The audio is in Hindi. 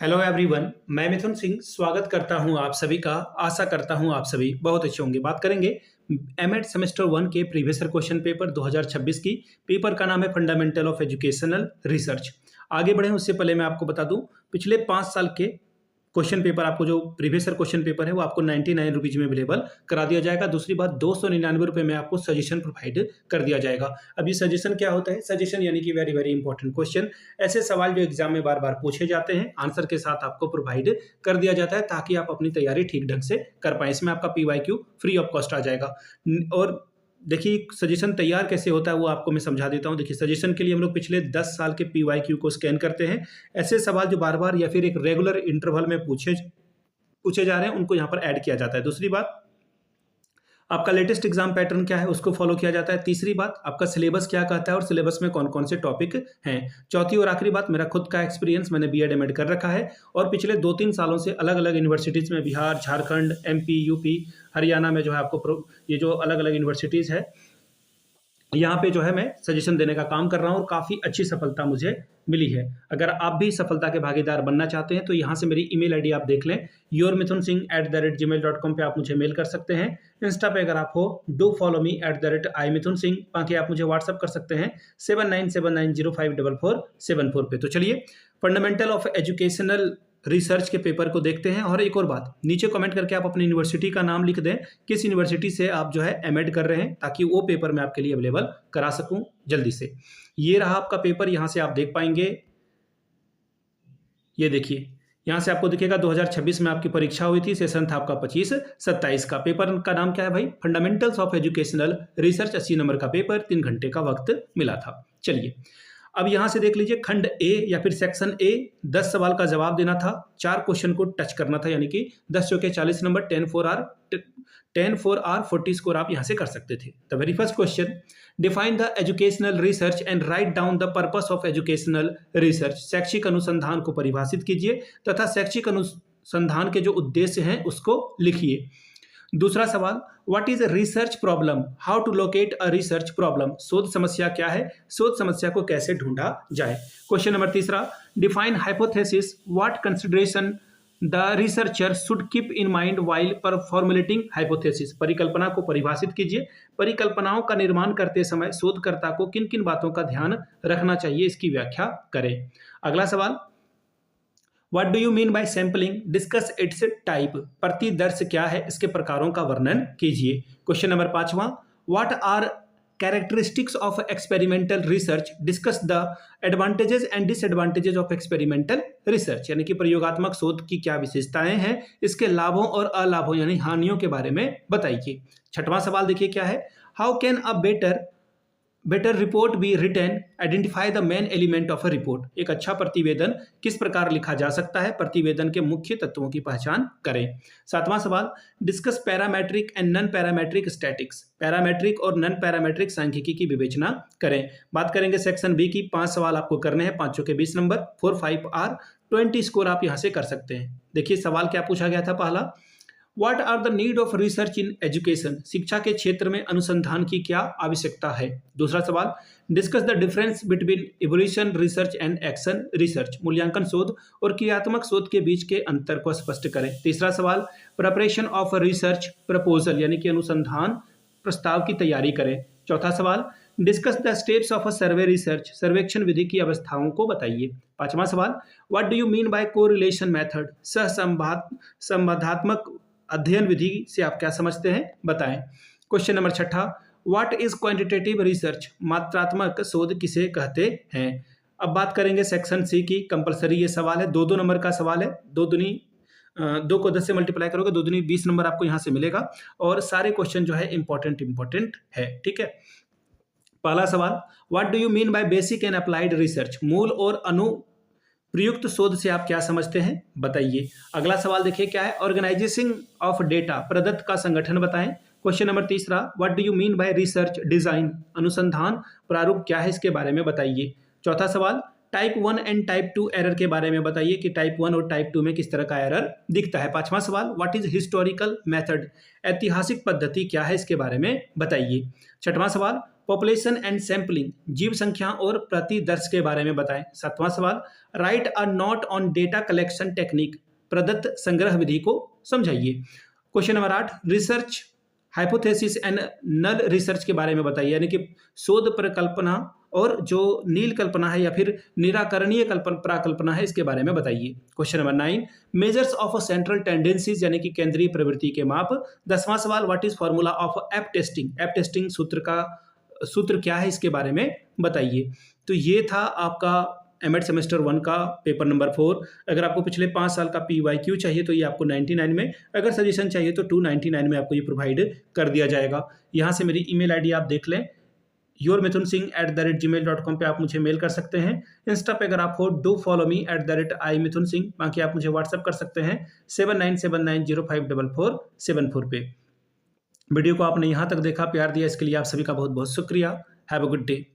हेलो एवरीवन, मैं मिथुन सिंह स्वागत करता हूं आप सभी का। आशा करता हूं आप सभी बहुत अच्छे होंगे। बात करेंगे एमएड सेमेस्टर 1 के प्रीवियस ईयर क्वेश्चन पेपर 2026 की। पेपर का नाम है फंडामेंटल ऑफ एजुकेशनल रिसर्च। आगे बढ़ें उससे पहले मैं आपको बता दूं, पिछले 5 साल के क्वेश्चन पेपर, आपको जो प्रीवियस ईयर क्वेश्चन पेपर है वो आपको 99 रुपीज में अवेलेबल करा दिया जाएगा। दूसरी बात, 299 रुपये में आपको सजेशन प्रोवाइड कर दिया जाएगा। अब ये सजेशन क्या होता है? सजेशन यानी कि वेरी वेरी इंपॉर्टेंट क्वेश्चन, ऐसे सवाल जो एग्जाम में बार बार पूछे जाते हैं, आंसर के साथ आपको प्रोवाइड कर दिया जाता है ताकि आप अपनी तैयारी ठीक ढंग से कर पाए। इसमें आपका पीवाईक्यू फ्री ऑफ कॉस्ट आ जाएगा। और देखिए, सजेशन तैयार कैसे होता है वो आपको मैं समझा देता हूँ। देखिए, सजेशन के लिए हम लोग पिछले 10 साल के पीवाईक्यू को स्कैन करते हैं। ऐसे सवाल जो बार बार या फिर एक रेगुलर इंटरवल में पूछे जा रहे हैं, उनको यहाँ पर ऐड किया जाता है। दूसरी बात, आपका लेटेस्ट एग्जाम पैटर्न क्या है उसको फॉलो किया जाता है। तीसरी बात, आपका सिलेबस क्या कहता है और सिलेबस में कौन कौन से टॉपिक हैं। चौथी और आखिरी बात, मेरा खुद का एक्सपीरियंस, मैंने बीएड एमएड कर रखा है और पिछले 2-3 सालों से अलग अलग यूनिवर्सिटीज़ में, बिहार, झारखंड, एमपी, यूपी, हरियाणा में जो है आपको ये जो अलग अलग यूनिवर्सिटीज़ है, यहाँ पे जो है मैं सजेशन देने का काम कर रहा हूँ और काफ़ी अच्छी सफलता मुझे मिली है। अगर आप भी सफलता के भागीदार बनना चाहते हैं तो यहाँ से मेरी ईमेल आईडी आप देख लें, yourmithunsingh@gmail.com पे आप मुझे मेल कर सकते हैं। इंस्टा पे अगर आप हो, डू फॉलो मी @imithunsingh। बाकी आप मुझे व्हाट्सअप कर सकते हैं 7979054474 पे। तो चलिए, फंडामेंटल ऑफ एजुकेशनल रिसर्च के पेपर को देखते हैं। और एक और बात, नीचे कमेंट करके आप अपनी यूनिवर्सिटी का नाम लिख दें, किस यूनिवर्सिटी से आप जो है एमएड कर रहे हैं, ताकि वो पेपर मैं आपके लिए अवेलेबल करा सकूं जल्दी से। ये रहा आपका पेपर, यहां से आप देख पाएंगे। ये देखिए, यहां से आपको दिखेगा 2026 में आपकी परीक्षा हुई थी, सेशन था आपका 25-27 का। पेपर का नाम क्या है भाई? Fundamentals of educational research. 80 number का पेपर, 3 घंटे का वक्त मिला था। चलिए, अब यहां से देख लीजिए, खंड ए या फिर सेक्शन ए, 10 सवाल का जवाब देना था, 4 क्वेश्चन को टच करना था, यानी कि 10 चौके 40 नंबर, 10 4 आर 40 स्कोर आप यहां से कर सकते थे। The very first question, define the educational research and write down the purpose of educational research. शैक्षिक अनुसंधान को परिभाषित कीजिए तथा शैक्षिक अनुसंधान के जो उद्देश्य हैं उसको लिखिए। दूसरा सवाल, what is research problem, how to locate a research problem. शोध समस्या क्या है, शोध समस्या को कैसे ढूंढा जाए। क्वेश्चन नंबर तीसरा, define hypothesis, what consideration the researcher should keep in mind while formulating hypothesis. परिकल्पना को परिभाषित कीजिए, परिकल्पनाओं का निर्माण करते समय शोधकर्ता को किन किन बातों का ध्यान रखना चाहिए, इसकी व्याख्या करें। अगला सवाल, What do you mean by sampling? Discuss its type. प्रतिदर्श क्या है, इसके प्रकारों का वर्णन कीजिए। क्वेश्चन नंबर 5वां, What are characteristics of experimental research? Discuss the advantages and disadvantages of experimental research. यानी कि प्रयोगात्मक शोध की क्या विशेषताएं हैं, इसके लाभों और अलाभों यानी हानियों के बारे में बताइए। छठवां सवाल देखिए क्या है, How can a better report be written, identify the main element of a report. एक अच्छा प्रतिवेदन किस प्रकार लिखा जा सकता है, प्रतिवेदन के मुख्य तत्वों की पहचान करें। सातवां सवाल, discuss parametric and non parametric statics. Parametric और नॉन पैरामेट्रिक सांख्यिकी की विवेचना करें। बात करेंगे सेक्शन बी की। 5 सवाल आपको करने हैं, 5 के 20 नंबर, 4 5 आर 20 स्कोर आप यहां से कर सकते हैं। देखिए सवाल क्या पूछा गया था। पहला, What are the need of research in education? शिक्षा के क्षेत्र में अनुसंधान की क्या आवश्यकता है। दूसरा सवाल, discuss the difference between evolution research and action research. मूल्यांकन शोध और क्रियात्मक शोध के बीच के अंतर को स्पष्ट करें। तीसरा सवाल, प्रिपरेशन ऑफ रिसर्च प्रपोजल यानी कि अनुसंधान प्रस्ताव की तैयारी करें। चौथा सवाल, discuss the steps of a survey research. सर्वेक्षण विधि की अवस्थाओं को बताइए। पांचवा सवाल, what do you mean by correlation method. संबंधात्मक अध्ययन विधि से आप क्या समझते हैं, बताएं। Question number 6, what is quantitative research. मात्रात्मक शोध किसे कहते हैं। अब बात करेंगे सेक्शन सी की। कंपलसरी ये सवाल है, 2-2 नंबर का सवाल है। 2 को 10 से मल्टीप्लाई करोगे, 2 दूनी 20 नंबर आपको यहां से मिलेगा और सारे क्वेश्चन जो है इंपॉर्टेंट है। ठीक है। पहला सवाल, what do you mean bye basic and applied research. मूल और प्रयुक्त शोध से आप क्या समझते हैं, बताइए। अगला सवाल देखिए क्या है, ऑर्गेनाइजेशन ऑफ डेटा। प्रदत्त का संगठन बताएं। क्वेश्चन नंबर तीसरा, what do you mean bye research design. अनुसंधान प्रारूप क्या है, इसके बारे में बताइए। चौथा सवाल, टाइप 1 एंड टाइप 2 एरर के बारे में बताइए कि टाइप 1 और टाइप 2 में किस तरह का एरर दिखता है। पांचवा सवाल, व्हाट इज हिस्टोरिकल मेथड। ऐतिहासिक पद्धति क्या है, इसके बारे में बताइए। छठवां सवाल, पॉपुलेशन एंड सैंपलिंग, जीव संख्या और प्रतिदर्श के बारे में बताएं। 7वां सवाल, write a note on data collection technique, प्रदत्त संग्रह विधि को समझाइए। Question number 8, research hypothesis and null research के बारे में बताइए, यानी कि शोध परिकल्पना और जो नील कल्पना है या फिर निराकरणीय प्राकल्पना है, इसके बारे में बताइए। Question number 9, measures of central tendencies, यानी कि केंद्रीय प्रवृत्ति के माप। 10वां सवाल, what is formula of app testing, app testing सूत्र क्या है, इसके बारे में बताइए। तो ये था आपका एमएड सेमेस्टर 1 का पेपर नंबर 4। अगर आपको पिछले 5 साल का PYQ चाहिए तो ये आपको 99 में, अगर सजेशन चाहिए तो 299 में आपको ये प्रोवाइड कर दिया जाएगा। यहाँ से मेरी ईमेल आईडी आप देख लें, yourmithunsingh@gmail.com पे आप मुझे मेल कर सकते हैं। इंस्टा पे अगर आप हो, डू फॉलो मी @imithunsingh। बाकी आप मुझे व्हाट्सअप कर सकते हैं 7979054474 पे। वीडियो को आपने यहाँ तक देखा, प्यार दिया, इसके लिए आप सभी का बहुत बहुत शुक्रिया। Have a good day.